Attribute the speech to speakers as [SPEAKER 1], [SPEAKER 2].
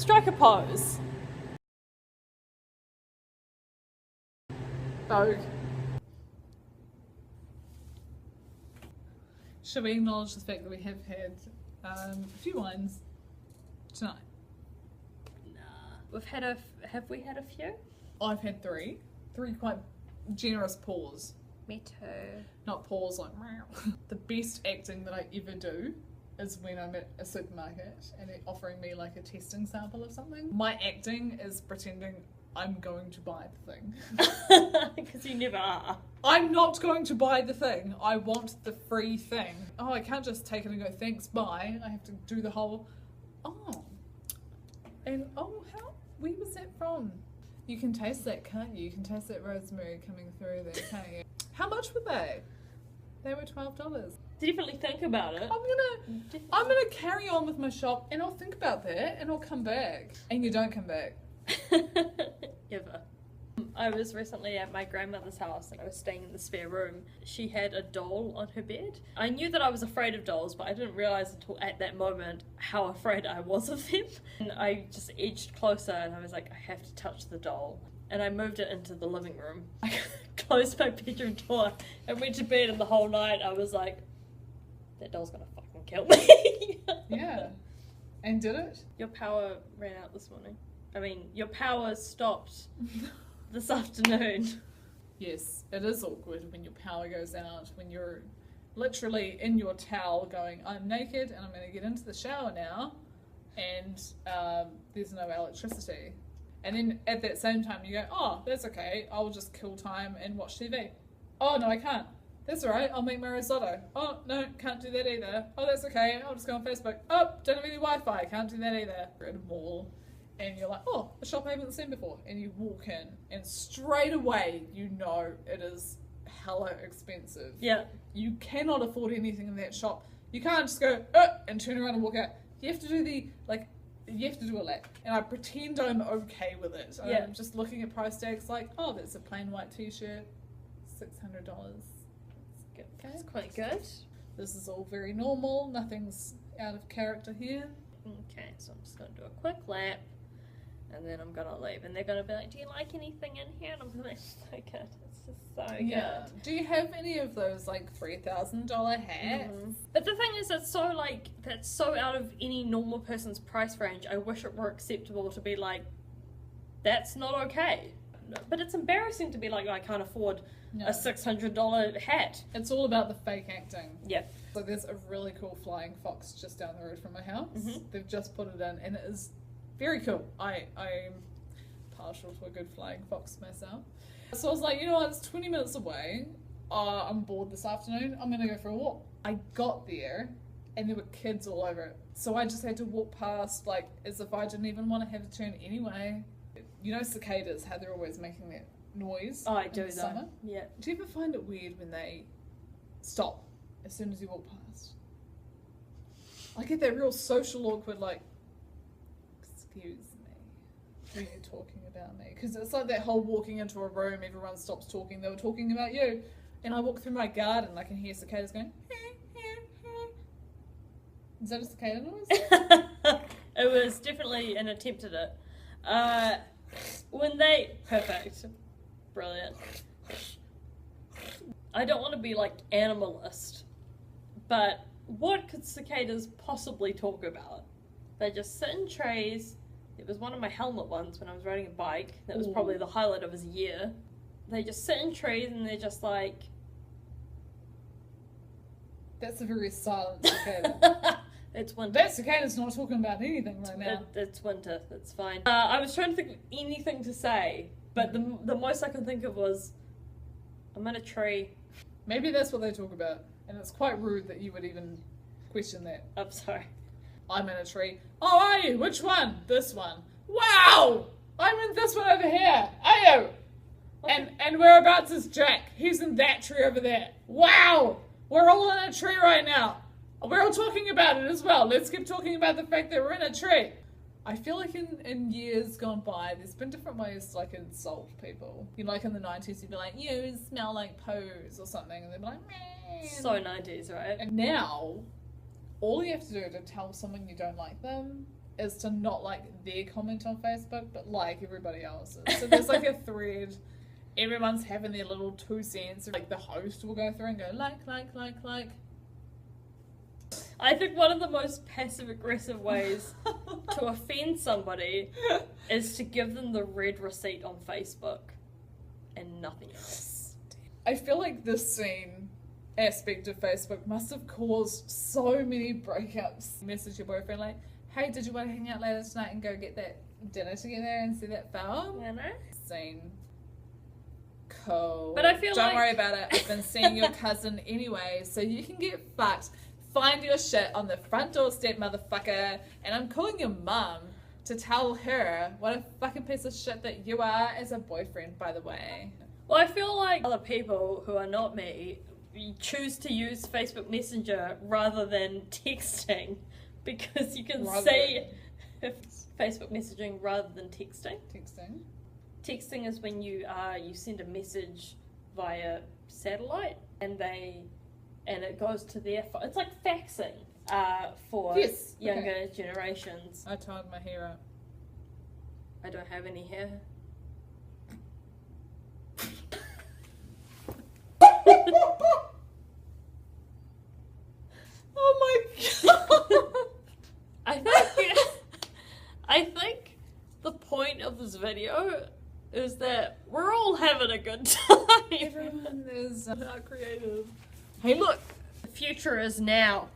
[SPEAKER 1] Strike a pose.
[SPEAKER 2] Vogue. Should we acknowledge the fact that we have had a few wines tonight?
[SPEAKER 1] Nah. Have we had a few?
[SPEAKER 2] I've had three quite generous pours.
[SPEAKER 1] Me too.
[SPEAKER 2] Not pause like meow. The best acting that I ever do is when I'm at a supermarket and they're offering me like a testing sample of something. My acting is pretending I'm going to buy the thing.
[SPEAKER 1] Because you never are.
[SPEAKER 2] I'm not going to buy the thing. I want the free thing. Oh, I can't just take it and go, thanks, bye. I have to do the whole, oh. And, oh, where was that from? You can taste that, can't you? You can taste that rosemary coming through there, can't you? How much were they? They were $12.
[SPEAKER 1] Definitely think about it.
[SPEAKER 2] I'm gonna carry on with my shop and I'll think about that and I'll come back. And you don't come back.
[SPEAKER 1] Ever. I was recently at my grandmother's house and I was staying in the spare room. She had a doll on her bed. I knew that I was afraid of dolls, but I didn't realise until at that moment how afraid I was of them. And I just edged closer and I was like, I have to touch the doll. And I moved it into the living room. I closed my bedroom door and went to bed, and the whole night I was like, that doll's gonna fucking kill me.
[SPEAKER 2] Yeah. And did it?
[SPEAKER 1] Your power ran out this morning. I mean, your power stopped this afternoon.
[SPEAKER 2] Yes, it is awkward when your power goes out, when you're literally in your towel going, I'm naked and I'm going to get into the shower now, and there's no electricity. And then at that same time you go, oh, that's okay, I'll just kill time and watch TV. Oh, no, I can't. That's alright, I'll make my risotto. Oh, no, can't do that either. Oh, that's okay, I'll just go on Facebook. Oh, don't have any Wi-Fi, can't do that either. You're at a mall and you're like, oh, a shop I haven't seen before. And you walk in and straight away you know it is hella expensive.
[SPEAKER 1] Yeah.
[SPEAKER 2] You cannot afford anything in that shop. You can't just go, and turn around and walk out. You have to do you have to do a lap. And I pretend I'm okay with it.
[SPEAKER 1] Yeah.
[SPEAKER 2] I'm just looking at price tags like, oh, that's a plain white t-shirt, $600.
[SPEAKER 1] Good. That's quite good.
[SPEAKER 2] This is all very normal. Nothing's out of character here.
[SPEAKER 1] Okay, so I'm just going to do a quick lap. And then I'm going to leave. And they're going to be like, do you like anything in here? And I'm going to be so good. It's just so good.
[SPEAKER 2] Do you have any of those, like, $3,000 hats?
[SPEAKER 1] Mm-hmm. But the thing is, that's so out of any normal person's price range. I wish it were acceptable to be like, that's not okay. But it's embarrassing to be like, I can't afford a $600 hat.
[SPEAKER 2] It's all about the fake acting.
[SPEAKER 1] Yep.
[SPEAKER 2] So there's a really cool flying fox just down the road from my house.
[SPEAKER 1] Mm-hmm.
[SPEAKER 2] They've just put it in and it is very cool. I'm partial to a good flying fox myself. So I was like, you know what, it's 20 minutes away. I'm bored this afternoon. I'm going to go for a walk. I got there and there were kids all over it. So I just had to walk past like as if I didn't even want to have a turn anyway. You know cicadas, how they're always making that noise?
[SPEAKER 1] Oh, I do
[SPEAKER 2] in the summer?
[SPEAKER 1] though. Yeah.
[SPEAKER 2] Do you ever find it weird when they stop as soon as you walk past? I get that real social awkward like, excuse me, are you talking about me? Because it's like that whole walking into a room, everyone stops talking, they were talking about you. And I walk through my garden and I can hear cicadas going, is that a cicada noise?
[SPEAKER 1] It was definitely an attempt at it. Perfect. Brilliant. I don't want to be like animalist, but what could cicadas possibly talk about? They just sit in trees. It was one of my helmet ones when I was riding a bike. That was probably the highlight of his year. They just sit in trees and they're just like...
[SPEAKER 2] That's a very silent cicada.
[SPEAKER 1] It's winter.
[SPEAKER 2] That cicada's not talking about anything right now.
[SPEAKER 1] It's winter. It's fine. I was trying to think of anything to say, but the most I could think of was, I'm in a tree.
[SPEAKER 2] Maybe that's what they talk about, and it's quite rude that you would even question that.
[SPEAKER 1] I'm sorry.
[SPEAKER 2] I'm in a tree. Oh, are you? Which one? This one. Wow! I'm in this one over here. Are you? And whereabouts is Jack? He's in that tree over there. Wow! We're all in a tree right now. We're all talking about it as well. Let's keep talking about the fact that we're in a tree. I feel like in years gone by, there's been different ways to like insult people. You know, like in the 90s, you'd be like, you smell like pose or something, and they'd be like, man.
[SPEAKER 1] So 90s, right?
[SPEAKER 2] And now, all you have to do to tell someone you don't like them is to not like their comment on Facebook, but like everybody else's. So there's like a thread. Everyone's having their little 2 cents. Like the host will go through and go like.
[SPEAKER 1] I think one of the most passive-aggressive ways to offend somebody is to give them the red receipt on Facebook and nothing else.
[SPEAKER 2] I feel like this scene aspect of Facebook must have caused so many breakups. Message your boyfriend like, hey, did you want to hang out later tonight and go get that dinner together and see that film?
[SPEAKER 1] You know?
[SPEAKER 2] Scene. Cool.
[SPEAKER 1] But I feel
[SPEAKER 2] Don't worry about it. I've been seeing your cousin anyway, so you can get fucked. Find your shit on the front doorstep, motherfucker. And I'm calling your mum to tell her what a fucking piece of shit that you are as a boyfriend, by the way.
[SPEAKER 1] Well, I feel like other people who are not me choose to use Facebook Messenger rather than texting, because you can say Facebook messaging rather than texting. Texting is when you send a message via satellite and it goes to their phone. It's like faxing for younger generations.
[SPEAKER 2] I tied my hair up.
[SPEAKER 1] I don't have any hair.
[SPEAKER 2] Oh my god!
[SPEAKER 1] I think the point of this video is that we're all having a good time.
[SPEAKER 2] Everyone is
[SPEAKER 1] creative.
[SPEAKER 2] Hey, look!
[SPEAKER 1] The future is now.